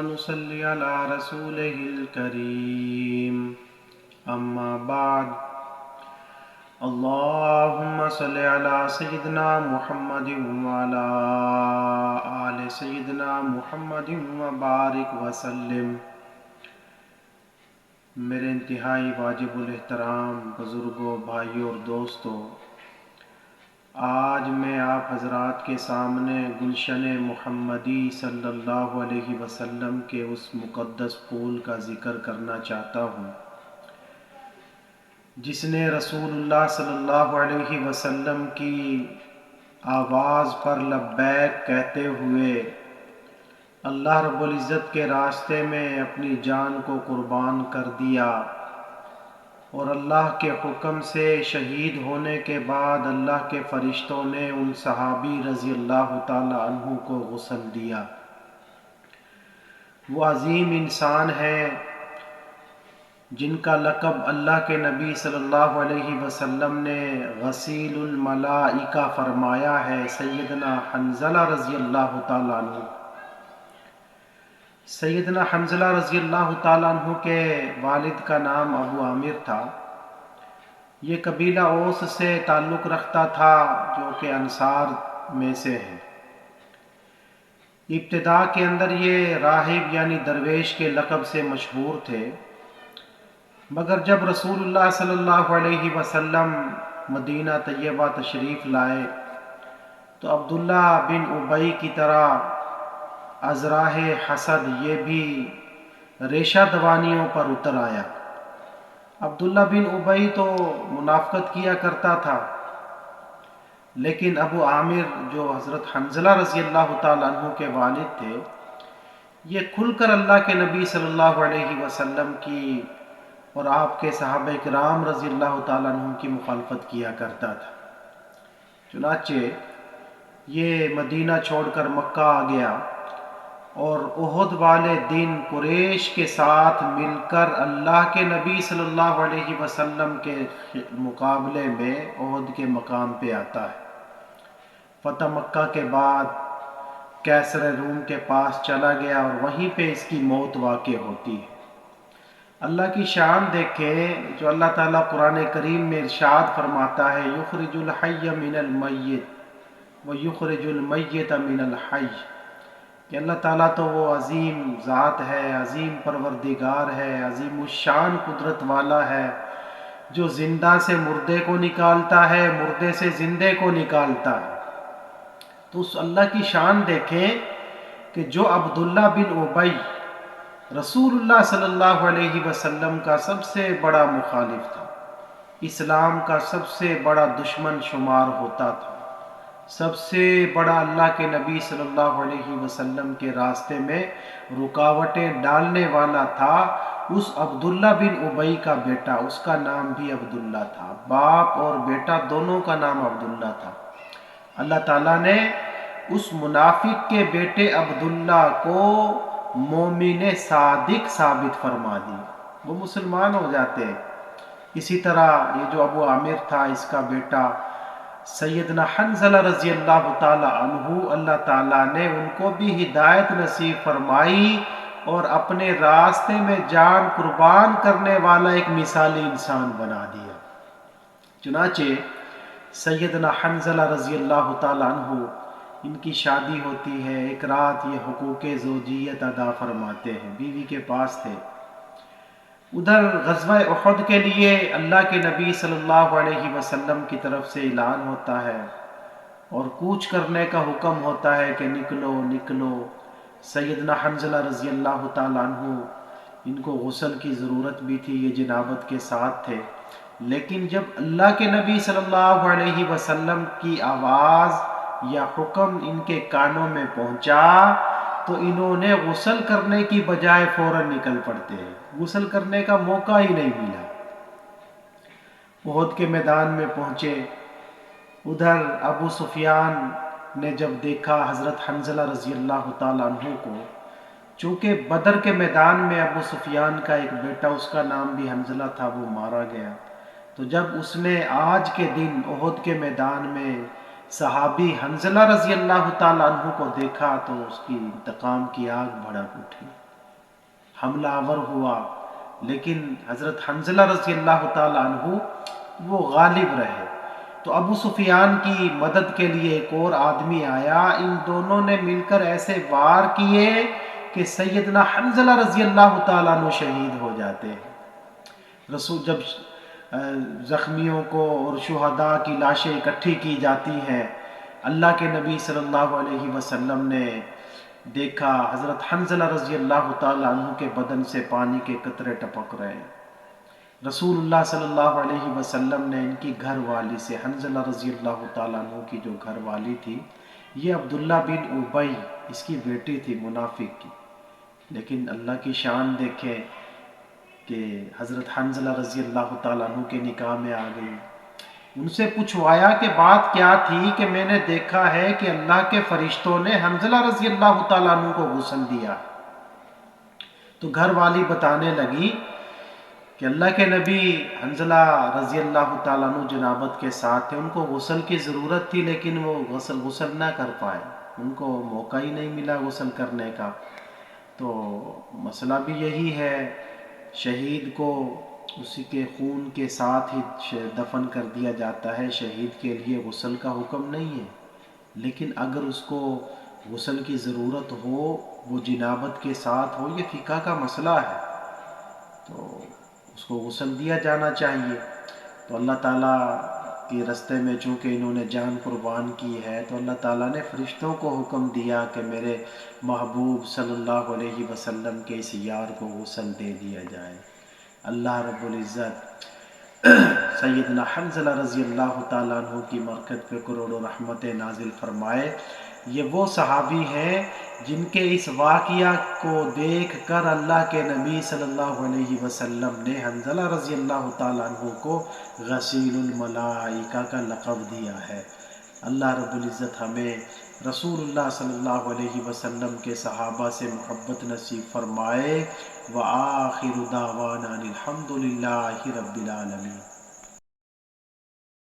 ونصلي على رسوله الكريم أما بعد اللهم صل على سيدنا محمد وعلى آل سيدنا محمد وبارك وسلم۔ میرے انتہائی واجب الاحترام بزرگوں، بھائیوں اور دوستوں، آج میں آپ حضرات کے سامنے گلشن محمدی صلی اللہ علیہ وسلم کے اس مقدس پھول کا ذکر کرنا چاہتا ہوں جس نے رسول اللہ صلی اللہ علیہ وسلم کی آواز پر لبیک کہتے ہوئے اللہ رب العزت کے راستے میں اپنی جان کو قربان کر دیا، اور اللہ کے حکم سے شہید ہونے کے بعد اللہ کے فرشتوں نے ان صحابی رضی اللہ تعالی عنہ کو غسل دیا۔ وہ عظیم انسان ہیں جن کا لقب اللہ کے نبی صلی اللہ علیہ وسلم نے غسیل الملائکہ فرمایا ہے، سیدنا حنظلہ رضی اللہ تعالی عنہ۔ سیدنا حنظلہ رضی اللہ تعالی عنہ کے والد کا نام ابو عامر تھا۔ یہ قبیلہ اوس سے تعلق رکھتا تھا جو کہ انصار میں سے ہے۔ ابتدا کے اندر یہ راہب یعنی درویش کے لقب سے مشہور تھے، مگر جب رسول اللہ صلی اللہ علیہ وسلم مدینہ طیبہ تشریف لائے تو عبداللہ بن ابی کی طرح ازراہ حسد یہ بھی ریشہ دوانیوں پر اتر آیا۔ عبداللہ بن ابی تو منافقت کیا کرتا تھا، لیکن ابو عامر جو حضرت حنظلہ رضی اللہ تعالیٰ عنہ کے والد تھے، یہ کھل کر اللہ کے نبی صلی اللہ علیہ وسلم کی اور آپ کے صحابہ کرام رضی اللہ تعالیٰ عنہ کی مخالفت کیا کرتا تھا۔ چنانچہ یہ مدینہ چھوڑ کر مکہ آ گیا اور احد والے دن قریش کے ساتھ مل کر اللہ کے نبی صلی اللہ علیہ وسلم کے مقابلے میں احد کے مقام پہ آتا ہے۔ فتح مکہ کے بعد کیسر روم کے پاس چلا گیا اور وہیں پہ اس کی موت واقع ہوتی ہے۔ اللہ کی شان دیکھیں جو اللہ تعالیٰ قرآن کریم میں ارشاد فرماتا ہے، یخرج الحی من المیت ویخرج المیت من الحی، کہ اللہ تعالیٰ تو وہ عظیم ذات ہے، عظیم پروردگار ہے، عظیم الشان قدرت والا ہے، جو زندہ سے مردے کو نکالتا ہے، مردے سے زندے کو نکالتا ہے۔ تو اس اللہ کی شان دیکھیں کہ جو عبداللہ بن ابی رسول اللہ صلی اللہ علیہ وسلم کا سب سے بڑا مخالف تھا، اسلام کا سب سے بڑا دشمن شمار ہوتا تھا، سب سے بڑا اللہ کے نبی صلی اللہ علیہ وسلم کے راستے میں رکاوٹیں ڈالنے والا تھا، اس عبداللہ بن ابی کا بیٹا، اس کا نام بھی عبداللہ تھا، باپ اور بیٹا دونوں کا نام عبداللہ تھا۔ اللہ تعالیٰ نے اس منافق کے بیٹے عبداللہ کو مومن صادق ثابت فرما دی، وہ مسلمان ہو جاتے ہیں۔ اسی طرح یہ جو ابو عامر تھا، اس کا بیٹا سیدنا حنظلہ رضی اللہ تعالی عنہ، اللہ تعالیٰ نے ان کو بھی ہدایت نصیب فرمائی اور اپنے راستے میں جان قربان کرنے والا ایک مثالی انسان بنا دیا۔ چنانچہ سیدنا حنظلہ رضی اللہ تعالی عنہ ان کی شادی ہوتی ہے، ایک رات یہ حقوق زوجیت ادا فرماتے ہیں، بیوی کے پاس تھے۔ ادھر غزوہ احد کے لیے اللہ کے نبی صلی اللہ علیہ وسلم کی طرف سے اعلان ہوتا ہے اور کوچ کرنے کا حکم ہوتا ہے کہ نکلو نکلو۔ سیدنا حنظلہ رضی اللہ تعالیٰ عنہ ان کو غسل کی ضرورت بھی تھی، یہ جنابت کے ساتھ تھے، لیکن جب اللہ کے نبی صلی اللہ علیہ وسلم کی آواز یا حکم ان کے کانوں میں پہنچا تو انہوں نے غسل کرنے کی بجائے فوراً نکل پڑتے ہیں، غسل کرنے کا موقع ہی نہیں ملا۔ احد کے میدان میں پہنچے، ادھر ابو سفیان نے جب دیکھا حضرت حنظلہ رضی اللہ تعالیٰ عنہ کو، چونکہ بدر کے میدان میں ابو سفیان کا ایک بیٹا، اس کا نام بھی حنظلہ تھا، وہ مارا گیا، تو جب اس نے آج کے دن احد کے میدان میں صحابی حنظلہ رضی اللہ تعالیٰ عنہ کو دیکھا تو اس کی انتقام کی آگ بھڑک اٹھی۔ حملہ آور ہوا، لیکن حضرت حنظلہ رضی اللہ تعالیٰ عنہ وہ غالب رہے۔ تو ابو سفیان کی مدد کے لیے ایک اور آدمی آیا، ان دونوں نے مل کر ایسے وار کیے کہ سیدنا حنظلہ رضی اللہ تعالیٰ عنہ شہید ہو جاتے ہیں۔ رسول جب زخمیوں کو اور شہداء کی لاشیں اکٹھی کی جاتی ہیں، اللہ کے نبی صلی اللہ علیہ وسلم نے دیکھا حضرت حنظلہ رضی اللہ تعالیٰ عنہ کے بدن سے پانی کے قطرے ٹپک رہے ہیں۔ رسول اللہ صلی اللہ علیہ وسلم نے ان کی گھر والی سے، حنظلہ رضی اللہ تعالیٰ عنہ کی جو گھر والی تھی، یہ عبداللہ بن ابی اس کی بیٹی تھی منافق کی، لیکن اللہ کی شان دیکھیں کہ حضرت حنظلہ رضی اللہ تعالیٰ عنہ کے نکاح میں آ گئی۔ ان سے پوچھوایا کہ بات کیا تھی، کہ میں نے دیکھا ہے کہ اللہ کے فرشتوں نے حنظلہ رضی اللہ تعالیٰ عنہ کو غسل دیا۔ تو گھر والی بتانے لگی کہ اللہ کے نبی حنظلہ رضی اللہ تعالیٰ عنہ جنابت کے ساتھ تھے، ان کو غسل کی ضرورت تھی لیکن وہ غسل نہ کر پائے، ان کو موقع ہی نہیں ملا غسل کرنے کا۔ تو مسئلہ بھی یہی ہے، شہید کو اسی کے خون کے ساتھ ہی دفن کر دیا جاتا ہے، شہید کے لیے غسل کا حکم نہیں ہے، لیکن اگر اس کو غسل کی ضرورت ہو، وہ جنابت کے ساتھ ہو، یہ فقہ کا مسئلہ ہے، تو اس کو غسل دیا جانا چاہیے۔ تو اللہ تعالیٰ کے رستے میں چونکہ انہوں نے جان قربان کی ہے، تو اللہ تعالیٰ نے فرشتوں کو حکم دیا کہ میرے محبوب صلی اللہ علیہ وسلم کے اس یار کو غسل دے دیا جائے۔ اللہ رب العزت سیدنا حنظلہ رضی اللہ تعالیٰ عنہ کی مرکز پہ کروڑوں رحمتیں نازل فرمائے۔ یہ وہ صحابی ہیں جن کے اس واقعہ کو دیکھ کر اللہ کے نبی صلی اللہ علیہ وسلم نے حنظلہ رضی اللہ تعالیٰ عنہ کو غسیل الملائکہ کا لقب دیا ہے۔ اللہ رب العزت ہمیں رسول اللہ صلی اللہ علیہ وسلم کے صحابہ سے محبت نصیب فرمائے۔ وآخر دعوانا الحمد للہ رب العالمین۔